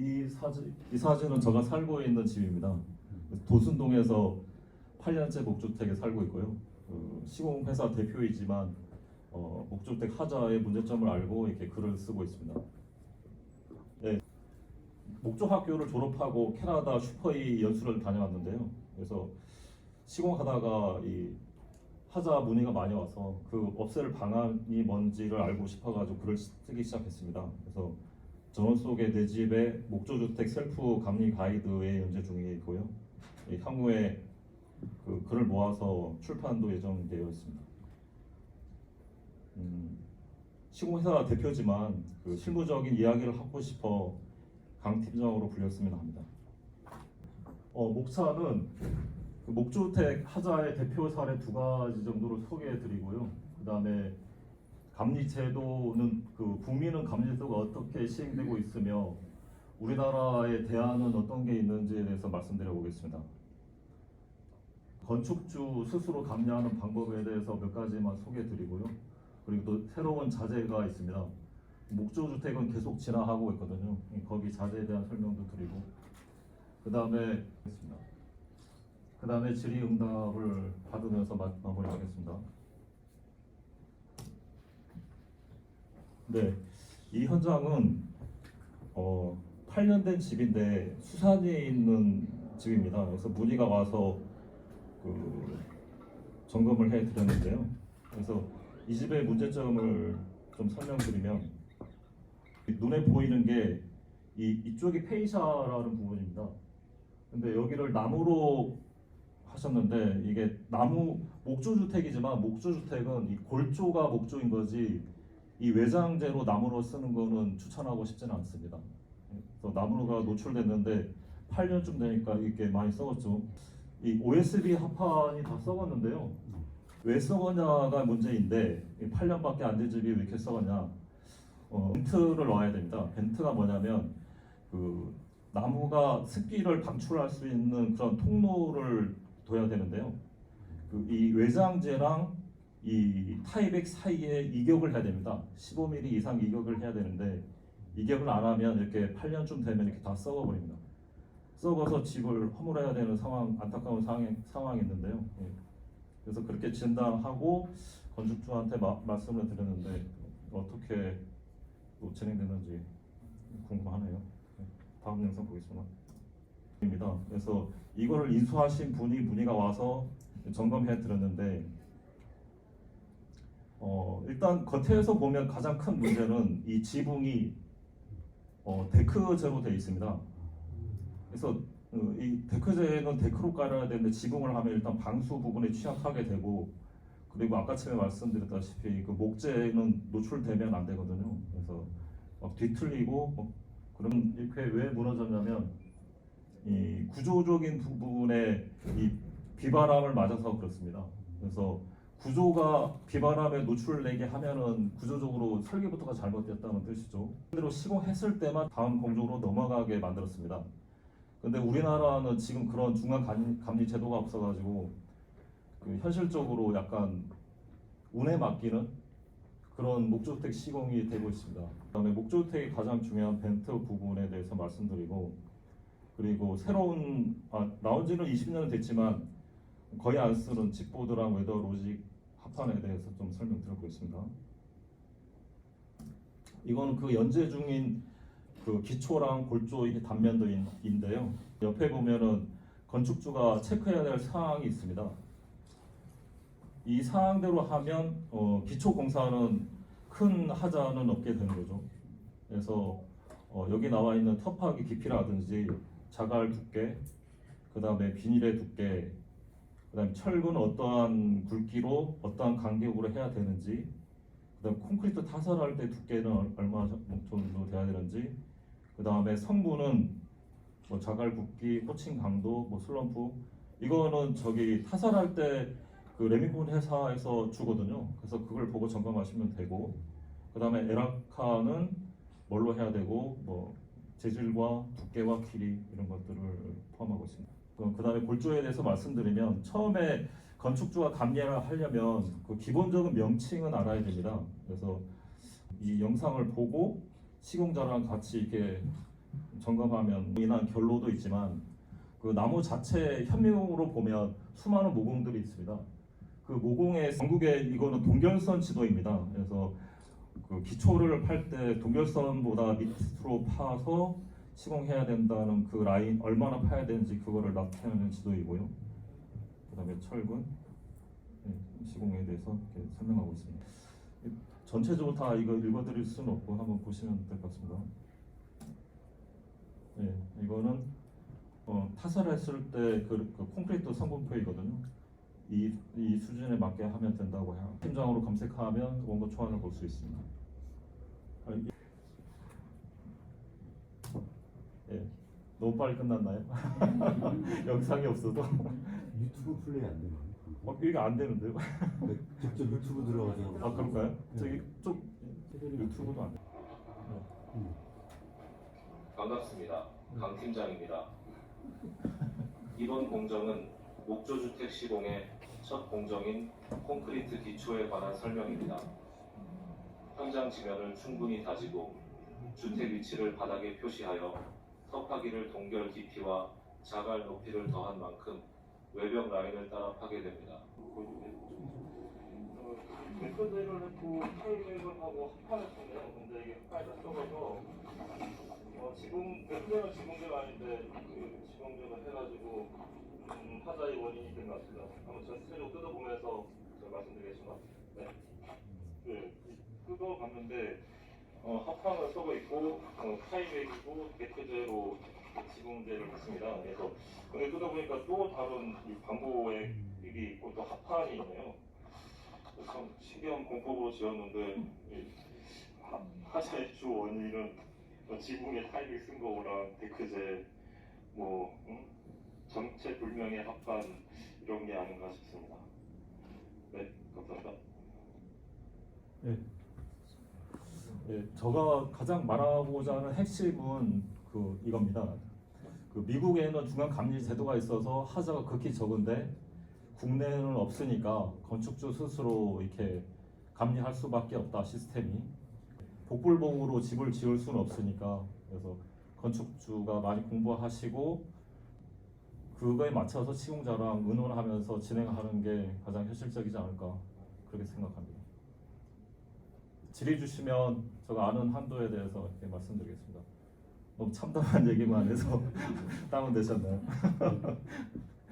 이 사진은 제가 살고 있는 집입니다. 도순동에서 8년째 목주택에 살고 있고요. 시공회사 대표이지만 목주택 하자의 문제점을 알고 이렇게 글을 쓰고 있습니다. 네, 목조학교를 졸업하고 캐나다 슈퍼이 연수를 다녀왔는데요. 그래서 시공하다가 이 하자 문의가 많이 와서 그 없앨 방안이 뭔지를 알고 싶어가지고 글을 쓰기 시작했습니다. 그래서 전원 속의 내 집의 목조주택 셀프 감리 가이드에 연재 중이고요. 향후에 그 글을 모아서 출판도 예정되어 있습니다. 시공회사 대표지만 그 실무적인 이야기를 하고 싶어 강 팀장으로 불렸으면 합니다. 목차는 그 목주택 하자의 대표 사례 2가지 정도를 소개해드리고요. 그 다음에 감리제도는 그 북미는 감리제도가 어떻게 시행되고 있으며 우리나라의 대안은 어떤 게 있는지에 대해서 말씀드려 보겠습니다. 건축주 스스로 감리하는 방법에 대해서 몇 가지만 소개해드리고요. 그리고 또 새로운 자재가 있습니다. 목조주택은 계속 진화하고 있거든요. 거기 자재에 대한 설명도 드리고 그 다음에 질의응답을 받으면서 마무리하겠습니다. 네, 이 현장은 8년 된 집인데 수산에 있는 집입니다. 그래서 문의가 와서 그 점검을 해드렸는데요. 그래서 이 집의 문제점을 좀 설명드리면 눈에 보이는 게 이쪽이 페이샤라는 부분입니다. 근데 여기를 나무로 하셨는데 이게 나무 목조주택이지만 목조주택은 이 골조가 목조인 거지 이 외장재로 나무로 쓰는 거는 추천하고 싶지는 않습니다. 그래서 나무가 노출됐는데 8년쯤 되니까 이게 많이 썩었죠. 이 OSB 합판이 다 썩었는데요. 왜 썩었냐가 문제인데 8년밖에 안 된 집이 왜 이렇게 썩었냐? 벤트를 넣어야 됩니다. 벤트가 뭐냐면 그 나무가 습기를 방출할 수 있는 그런 통로를 둬야 되는데요. 이 외장재랑 이 타이백 사이에 이격을 해야 됩니다. 15mm 이상 이격을 해야 되는데 이격을 안 하면 이렇게 8년쯤 되면 이렇게 다 썩어버립니다. 썩어서 집을 허물어야 되는 안타까운 상황이 있는데요. 그래서 그렇게 진단하고 건축주한테 말씀을 드렸는데 어떻게 또 진행되는지 궁금하네요. 다음 영상 보겠습니다. 그래서 이거를 인수하신 분이 문의가 와서 점검해 드렸는데 일단 겉에서 보면 가장 큰 문제는 이 지붕이 데크재로 되어 있습니다. 그래서 이 데크재는 데크로 깔아야 되는데 지붕을 하면 일단 방수 부분에 취약하게 되고 그리고 아까 처음에 말씀드렸다시피 그 목재는 노출되면 안 되거든요. 그래서 막 뒤틀리고 그럼 이렇게 왜 무너졌냐면 이 구조적인 부분에 이 비바람을 맞아서 그렇습니다. 그래서 구조가 비바람에 노출되게 하면은 구조적으로 설계부터가 잘못됐다는 뜻이죠. 그대로 시공했을 때만 다음 공정으로 넘어가게 만들었습니다. 근데 우리나라는 지금 그런 중간 감리 제도가 없어가지고 그 현실적으로 약간 운에 맡기는 그런 목조주택 시공이 되고 있습니다. 그다음에 목조주택의 가장 중요한 벤트 부분에 대해서 말씀드리고 그리고 새로운 나온 지는 20년은 됐지만 거의 안 쓰는 칩보드랑 웨더 로직 합판에 대해서 좀 설명드리겠습니다. 이건 그 연재 중인 그 기초랑 골조 이게 단면도인데요. 옆에 보면은 건축주가 체크해야 될 사항이 있습니다. 이 사항대로 하면 기초 공사는 큰 하자는 없게 되는 거죠. 그래서 여기 나와 있는 터프하기 깊이라든지 자갈 두께, 그 다음에 비닐의 두께, 그 다음에 철근 어떠한 굵기로 어떠한 간격으로 해야 되는지, 그 다음 콘크리트 타설할 때 두께는 얼마 정도 돼야 되는지, 그 다음에 성분은 뭐 자갈 굵기, 호칭 강도, 뭐 슬럼프 이거는 저기 타설할 때 그 레미콘 회사에서 주거든요. 그래서 그걸 보고 점검하시면 되고, 그 다음에 에라카는 뭘로 해야 되고, 뭐 재질과 두께와 길이 이런 것들을 포함하고 있습니다. 그 다음에 골조에 대해서 말씀드리면 처음에 건축주가 감리를 하려면 그 기본적인 명칭은 알아야 됩니다. 그래서 이 영상을 보고 시공자랑 같이 이렇게 점검하면 인한 결로도 있지만 그 나무 자체 현미경으로 보면 수많은 모공들이 있습니다. 그 모공의 전국에 이거는 동결선 지도입니다. 그래서 그 기초를 팔 때 동결선보다 밑으로 파서 시공해야 된다는 그 라인 얼마나 파야 되는지 그거를 나타내는 지도이고요. 그다음에 철근 시공에 대해서 이렇게 설명하고 있습니다. 전체적으로 다 이거 읽어드릴 수는 없고 한번 보시면 될 것 같습니다. 이거는 타설했을 때 그 콘크리트 성분표이거든요. 이 수준에 맞게 하면 된다고 해요. 팀장으로 검색하면 원고 초안을 볼 수 있습니다. 너무 빨리 끝났나요? 영상이 없어도 유튜브 플레이 안 되나요? 이게 안 되는데요? 직접 유튜브 들어가서. 아 그럴까요? 저기 쪽 세대를 유튜브도 안 돼. 반갑습니다. 강 팀장입니다. 이번 공정은 목조주택 시공의 첫 공정인 콘크리트 기초에 관한 설명입니다. 현장 지면을 충분히 다지고 주택 위치를 바닥에 표시하여 석파기를 동결 깊이와 자갈 높이를 더한 만큼 외벽 라인을 따라 파괴됩니다. 데크제를 했고 타일링을 하고 합판을 했네요. 근데 이게 합판이 썩어서 지붕 데크제는 지붕제가 아닌데 그 지붕제를 해가지고 하자의 원인이 된 것 같습니다. 한번 전체적으로 뜯어보면서 제가 말씀드리겠습니다. 뜯어봤는데 합판은 썩어 있고 타일링이고 데크제로 지붕제를 했습니다. 그래서 근데 뜯어보니까 또 다른 이 반보액이 있고 또 합판이 있네요. 참 신기한 공법으로 지었는데 하자의 주 원인은 지붕에 타일을 쓴 거랑 데크제 정체 불명의 합판 이런 게 아닌가 싶습니다. 네, 감사합니다. 제가 가장 말하고자 하는 핵심은 이겁니다. 미국에는 중간 감리 제도가 있어서 하자가 극히 적은데 국내는 없으니까 건축주 스스로 이렇게 감리할 수밖에 없다 시스템이. 복불복으로 집을 지을 수는 없으니까 그래서 건축주가 많이 공부하시고 그거에 맞춰서 시공자랑 의논하면서 진행하는 게 가장 현실적이지 않을까 그렇게 생각합니다. 질의 주시면 제가 아는 한도에 대해서 이렇게 말씀드리겠습니다. 너무 참담한 얘기만 해서 다운되셨나요?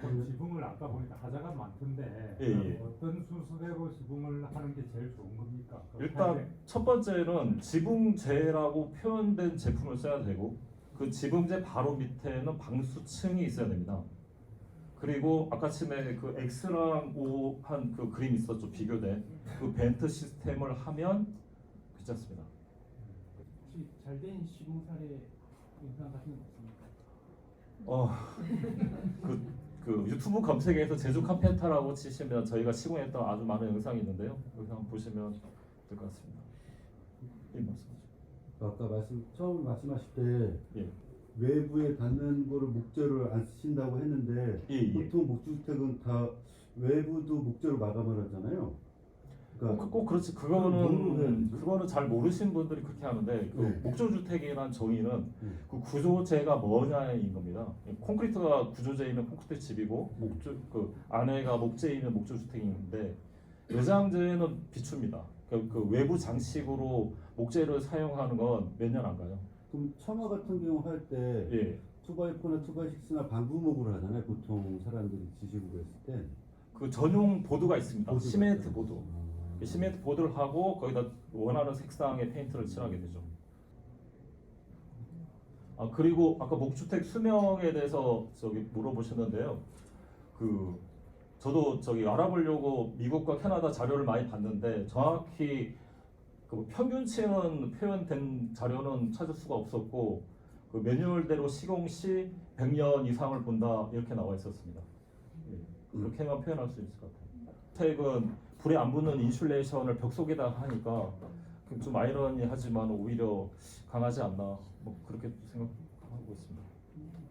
지붕을 아까 보니까 하자가 많던데 어떤 순서대로 지붕을 하는 게 제일 좋은 겁니까? 일단 첫 번째는 지붕재라고 표현된 제품을 써야 되고 그 지붕재 바로 밑에는 방수층이 있어야 됩니다. 그리고 아까 처음에 그 X랑 O 한 그 그림 있었죠, 비교된 그 벤트 시스템을 하면 괜찮습니다. 혹시 잘된 시공 사례 영상 같은 거 없습니까? 그 유튜브 검색에서 제주 카펜터라고 치시면 저희가 시공했던 아주 많은 영상이 있는데요. 여기 한번 보시면 될 것 같습니다. 말씀하시죠. 아까 처음 말씀하실 때 예. 외부에 닿는 거를 목재를 안 쓰신다고 했는데 보통 목주택은 다 외부도 목재로 마감을 하잖아요. 그러니까 꼭 그렇지. 그거는 잘 모르시는 분들이 그렇게 하는데 목조주택이라는 정의는 그 구조재가 뭐냐인 겁니다. 콘크리트가 구조재이면 콘크리트 집이고 그 안에가 목재이면 목조주택인데 외장재는 비춥니다. 그 외부 장식으로 목재를 사용하는 건 몇 년 안 가요. 그럼 처마 같은 경우 할 때 2x4나 2x6나 방부목으로 하잖아요. 보통 사람들이 지식으로 했을 때. 그 전용 보드가 있습니다. 시멘트 보드. 시멘트 보드를 하고 거기다 원하는 색상의 페인트를 칠하게 되죠. 그리고 아까 목주택 수명에 대해서 물어보셨는데요. 저도 알아보려고 미국과 캐나다 자료를 많이 봤는데 정확히 그 평균치는 표현된 자료는 찾을 수가 없었고 그 매뉴얼대로 시공 시 100년 이상을 본다 이렇게 나와 있었습니다. 그렇게만 표현할 수 있을 것 같아요. 주택은 불에 안 붙는 인슐레이션을 벽 속에다 하니까 좀 아이러니하지만 오히려 강하지 않나 그렇게 생각하고 있습니다.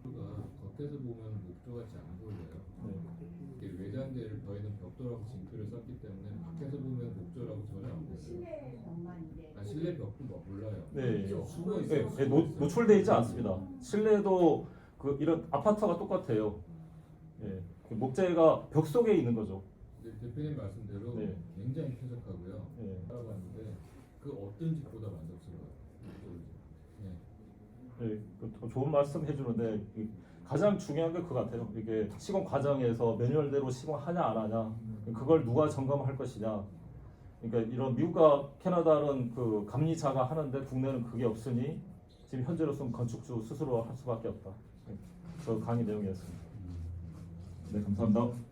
겉에서 보면 목조 같이 안 보여요. 외장재를 저희는 벽돌하고 징크를 썼기 때문에 밖에서 보면 목조라고 전혀 안 보여요. 실내 벽만 이게 실내 벽도 뭐 몰라요. 네. 숨어 네, 있어요. 네, 노출돼 있지 않습니다. 실내도 그 이런 아파트가 똑같아요. 예, 그 목재가 벽 속에 있는 거죠. 네, 대표님 말씀대로 네. 굉장히 쾌적하고요. 예. 알아봤는데 그 어떤 집보다 만족스러워요. 네. 예, 그 좋은 말씀 해주는데 가장 중요한 게 그거 같아요. 이게 시공 과정에서 매뉴얼대로 시공하냐 안 하냐, 그걸 누가 점검할 것이냐. 그러니까 이런 미국과 캐나다는 그 감리자가 하는데 국내는 그게 없으니 지금 현재로서는 건축주 스스로 할 수밖에 없다. 저 강의 내용이었습니다. 네, 감사합니다.